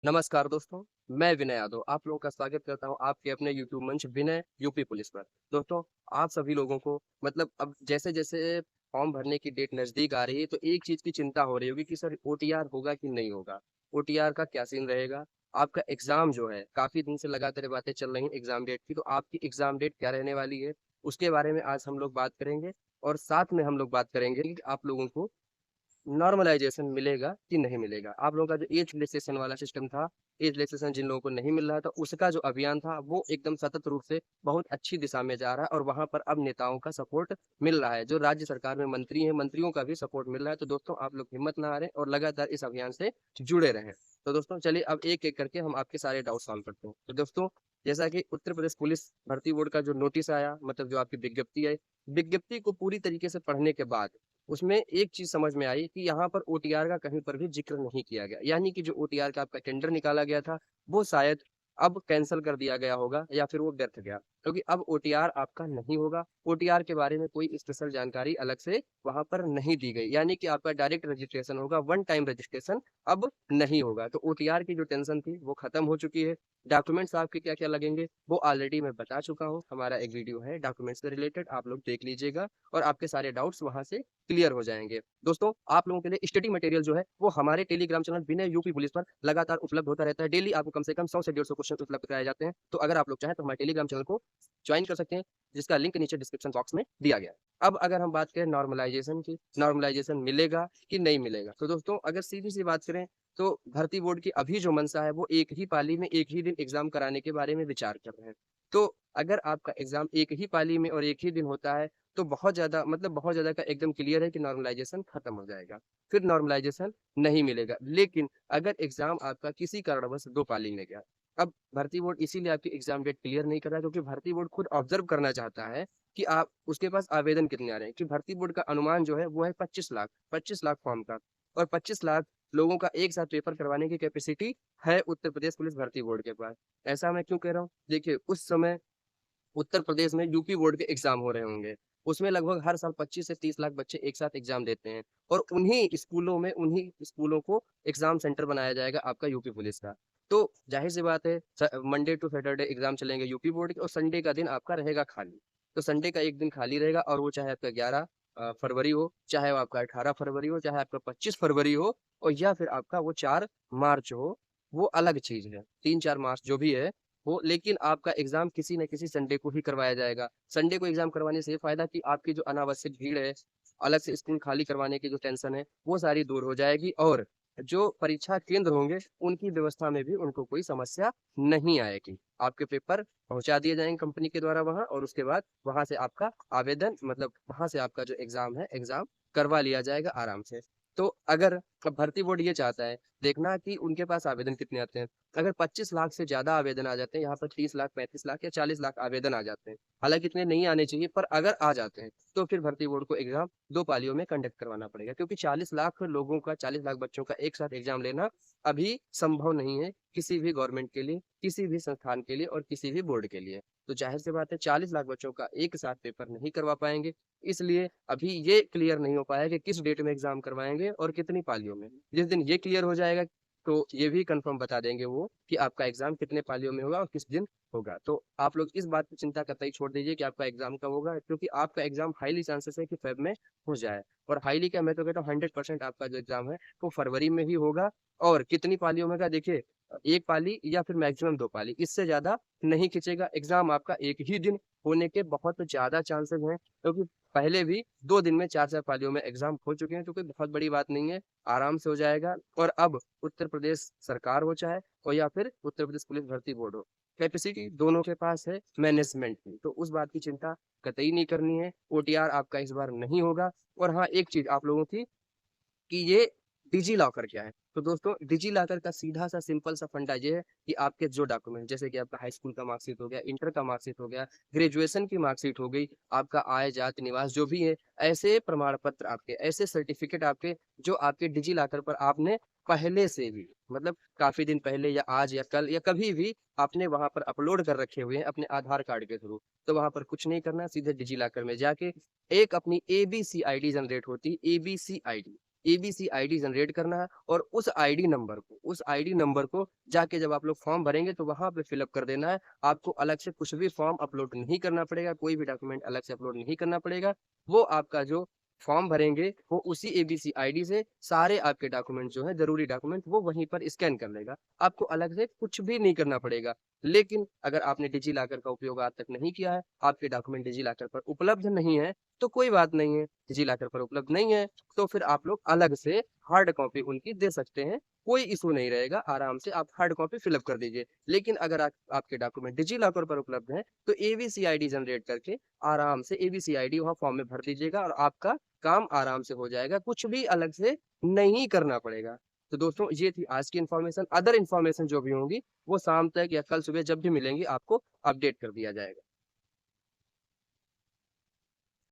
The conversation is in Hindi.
नमस्कार दोस्तों, मैं विनय यादव आप लोगों का स्वागत करता हूं आपके अपने यूट्यूब मंच विनय यूपी पुलिस पर। दोस्तों, आप सभी लोगों को मतलब अब जैसे-जैसे फॉर्म भरने की डेट नज़दीक आ रही है, तो एक चीज़ की चिंता हो रही होगी कि सर ओटीआर होगा कि नहीं होगा? ओटीआर का क्या सीन रहेगा? आपका एग्ज़ाम जो है, काफ़ी दिन से लगातार ये बातें चल रही हैं एग्ज़ाम डेट की, तो आपकी एग्ज़ाम डेट क्या रहने वाली है? उसके बारे में आज हम लोग बात करेंगे और साथ में हम लोग बात करेंगे कि आप लोगों को नॉर्मलाइज़ेशन मिलेगा कि नहीं मिलेगा? आप लोगों का जो एज रिलैक्सेशन वाला सिस्टम था, एज रिलैक्सेशन जिन लोगों को नहीं मिल रहा था, उसका जो अभियान था, वो एकदम सतत रूप से बहुत अच्छी दिशा में जा रहा है और वहाँ पर अब नेताओं का सपोर्ट मिल रहा है। जो राज्य सरकार में मंत्री हैं, मंत्रियों का भी सपोर्ट मिल रहा है। तो दोस्तों, आप लोग हिम्मत ना हारें और लगातार इस अभियान से जुड़े रहें। तो दोस्तों, चलिए अब एक-एक करके हम आपके सारे डाउट सॉल्व करते हैं। तो दोस्तों, जैसा कि उत्तर प्रदेश पुलिस भर्ती बोर्ड का जो नोटिस आया, मतलब जो आपकी विज्ञप्ति आई, विज्ञप्ति को पूरी तरीके से पढ़ने के बाद उसमें एक चीज़ समझ में आई कि यहाँ पर ओटीआर का कहीं पर भी ज़िक्र नहीं किया गया। यानी कि जो ओटीआर का आपका टेंडर निकाला गया था, वो शायद अब कैंसल कर दिया गया होगा या फिर वो व्यर्थ गया। क्योंकि अब ओटीआर आपका नहीं होगा। ओटीआर के बारे में कोई स्पेशल जानकारी अलग से वहाँ पर नहीं दी गई। यानी कि आपका डायरेक्ट रजिस्ट्रेशन होगा, वन टाइम रजिस्ट्रेशन अब नहीं होगा। तो ओटीआर की जो टेंशन थी, वो खत्म हो चुकी है। डॉक्यूमेंट्स आपके क्या-क्या लगेंगे, वो ऑलरेडी मैं बता चुका हूँ। हमारा एक वीडियो है डॉक्यूमेंट्स से रिलेटेड, आप लोग देख लीजिएगा और आपके सारे डाउट्स वहाँ से क्लियर हो जाएँगे। दोस्तों, आप लोगों के लिए स्टडी मटेरियल जो है, वो हमारे टेलीग्राम चैनल विनय यूपी पुलिस पर लगातार उपलब्ध होता रहता है। डेली आपको कम से कम 100 से 150 क्वेश्चन उपलब्ध कराए जाते हैं। तो अगर आप लोग चाहें तो हमारे टेलीग्राम चैनल को जॉइन कर सकते हैं, जिसका लिंक नीचे डिस्क्रिप्शन बॉक्स में दिया गया है। अब अगर हम बात करें नॉर्मलाइज़ेशन की, नॉर्मलाइज़ेशन मिलेगा कि नहीं मिलेगा? तो दोस्तों, अगर सीधी-सी बात करें, तो भर्ती बोर्ड की अभी जो मंशा है, वो एक ही पाली में एक ही दिन एग्ज़ाम कराने के बारे में विचार कर रहे हैं। तो अगर आपका एग्ज़ाम एक ही पाली में और एक ही दिन होता है, तो बहुत ज़्यादा मतलब बहुत ज़्यादा का एकदम क्लियर है कि नॉर्मलाइज़ेशन खत्म हो जाएगा। फिर नॉर्मलाइज़ेशन नहीं मिलेगा। लेकिन अगर एग्ज़ाम आपका किसी कारणवश 2 पाली में गया, अब भर्ती बोर्ड इसीलिए आपकी एग्ज़ाम डेट क्लियर नहीं कर रहा है क्योंकि भर्ती बोर्ड खुद ऑब्ज़र्व करना चाहता है कि आप उसके पास आवेदन कितने आ रहे हैं। कि भर्ती बोर्ड का अनुमान जो है वो है 25 लाख फॉर्म का और 25 लाख लोगों का एक साथ पेपर करवाने की कैपेसिटी है उत्तर प्रदेश पुलिस भर्ती बोर्ड के पास। ऐसा मैं क्यों कह रहा हूँ? देखिए, उस समय उत्तर प्रदेश में यूपी बोर्ड के एग्ज़ाम हो रहे होंगे। उसमें लगभग हर साल 25 से 30 लाख बच्चे एक साथ एग्ज़ाम देते हैं और उन्हीं स्कूलों को एग्ज़ाम सेंटर बनाया जाएगा आपका यूपी पुलिस का। तो ज़ाहिर-सी बात है मंडे टू सैटरडे एग्ज़ाम चलेंगे यूपी बोर्ड के और संडे का दिन आपका रहेगा खाली। तो संडे का एक दिन खाली रहेगा और वो चाहे आपका 11 फरवरी हो, चाहे वो आपका 18 फरवरी हो, चाहे आपका 25 फरवरी हो और या फिर आपका वो 4 मार्च हो, वो अलग चीज़ है। 3-4 मार्च जो भी है वो, लेकिन आपका एग्ज़ाम किसी न किसी संडे को ही करवाया जाएगा। संडे को एग्ज़ाम करवाने से ये फ़ायदा कि आपकी जो अनावश्यक भीड़ है, अलग से स्कूल खाली करवाने की जो टेंशन है, वो सारी दूर हो जाएगी और जो परीक्षा केंद्र होंगे, उनकी व्यवस्था में भी उनको कोई समस्या नहीं आएगी। आपके पेपर पहुँचा दिए जाएँगे कंपनी के द्वारा वहाँ और उसके बाद वहाँ से आपका आवेदन मतलब वहाँ से आपका जो एग्ज़ाम है, एग्ज़ाम करवा लिया जाएगा आराम से। तो अगर अब भर्ती बोर्ड ये चाहता है, देखना कि उनके पास आवेदन कितने आते हैं। अगर 25 लाख से ज़्यादा आवेदन आ जाते हैं, यहाँ पर 30 लाख, 35 लाख या 40 लाख आवेदन आ जाते हैं। हालाँकि इतने नहीं आने चाहिए, पर अगर आ जाते हैं, तो फिर भर्ती बोर्ड को एग्ज़ाम 2 पालियों में कंडक्ट करवाना पड़ेगा क्योंकि 40 लाख लोगों का, 40 लाख बच्चों का एक साथ एग्ज़ाम लेना अभी संभव नहीं है, किसी भी गवर्नमेंट के लिए, किसी भी संस्थान के लिए और किसी भी बोर्ड के लिए। तो ज़ाहिर-सी बात है 40 लाख बच्चों का एक साथ पेपर नहीं करवा पाएँगे, इसलिए अभी ये क्लियर नहीं हो पाया कि किस डेट में एग्ज़ाम करवाएँगे और कितनी पालियों में। जिस दिन ये क्लियर हो जाएगा तो ये भी कन्फर्म बता देंगे वो कि आपका एग्ज़ाम कितने पालियों में होगा और किस दिन होगा। तो आप लोग इस बात की चिंता कतई छोड़ दीजिए कि आपका एग्ज़ाम कब होगा क्योंकि आपका एग्ज़ाम हाईली चांसेस है कि फ़ेब में हो जाए और हाईली क्या, मैं तो कहता हूँ 100% आपका जो एग्ज़ाम है वो फरवरी में ही होगा और कितनी पालियों में होगा देखिए 1 पाली या फिर मैक्सिमम 2 पाली, इससे ज़्यादा नहीं खिंचेगा। एग्ज़ाम आपका एक ही दिन होने के बहुत ज़्यादा चांसेस हैं क्योंकि पहले भी 2 दिन में 4-4 पालियों में एग्ज़ाम हो चुके हैं, तो कोई बहुत बड़ी बात नहीं है, आराम से हो जाएगा और अब उत्तर प्रदेश सरकार हो चाहे और या फिर उत्तर प्रदेश पुलिस भर्ती बोर्ड हो, कैपेसिटी दोनों के पास है मैनेजमेंट की, तो उस बात की चिंता कतई नहीं करनी है। ओटीआर आपका इस बार नहीं होगा और हाँ, एक चीज़ आप लोगों की कि ये डिजी लॉकर क्या है? तो दोस्तों, डिजी लॉकर का सीधा-सा सिंपल सा फंडा ये है कि आपके जो डॉक्यूमेंट जैसे कि आपका हाई स्कूल का मार्कशीट हो गया, इंटर का मार्कशीट हो गया, ग्रेजुएशन की मार्कशीट हो गई, आपका आय, जाति, निवास जो भी है, ऐसे प्रमाण पत्र आपके, ऐसे सर्टिफिकेट आपके जो आपके डिजी लॉकर पर आपने पहले से भी मतलब काफ़ी दिन पहले या आज या कल या कभी भी आपने वहाँ पर अपलोड कर रखे हुए हैं अपने आधार कार्ड के थ्रू। तो वहाँ पर कुछ नहीं करना, सीधे डिजी लॉकर में जाके एक अपनी एबीसी आईडी जनरेट होती है, ABC ID. ABC ID generate करना है और उस आईडी नंबर को जाके जब आप लोग फॉर्म भरेंगे तो वहां पे फिलअप कर देना है। आपको अलग से कुछ भी फॉर्म अपलोड नहीं करना पड़ेगा, कोई भी डॉक्यूमेंट अलग से अपलोड नहीं करना पड़ेगा। वो आपका जो फॉर्म भरेंगे वो उसी एबीसी आईडी से सारे आपके डॉक्यूमेंट जो है जरूरी डॉक्यूमेंट वो वहीं पर स्कैन कर लेगा। आपको अलग से कुछ भी नहीं करना पड़ेगा। लेकिन अगर आपने डिजी लॉकर का उपयोग आज तक नहीं किया है, आपके डॉक्यूमेंट डिजी लॉकर पर उपलब्ध नहीं है, तो कोई बात नहीं है। डिजी लॉकर पर उपलब्ध नहीं है तो फिर आप लोग अलग से हार्ड कॉपी उनकी दे सकते हैं। कोई इशू नहीं रहेगा, आराम से आप हार्ड कॉपी फिलअप कर दीजिए। लेकिन अगर आपके डॉक्यूमेंट डिजी लॉकर पर उपलब्ध है तो एबीसी आईडी जनरेट करके आराम से एबीसी आईडी वहां फॉर्म में भर दीजिएगा और आपका काम आराम से हो जाएगा, कुछ भी अलग से नहीं करना पड़ेगा। तो दोस्तों ये थी आज की इन्फॉर्मेशन। अदर इन्फॉर्मेशन जो भी होंगी वो शाम तक या कल सुबह जब भी मिलेंगी आपको अपडेट कर दिया जाएगा।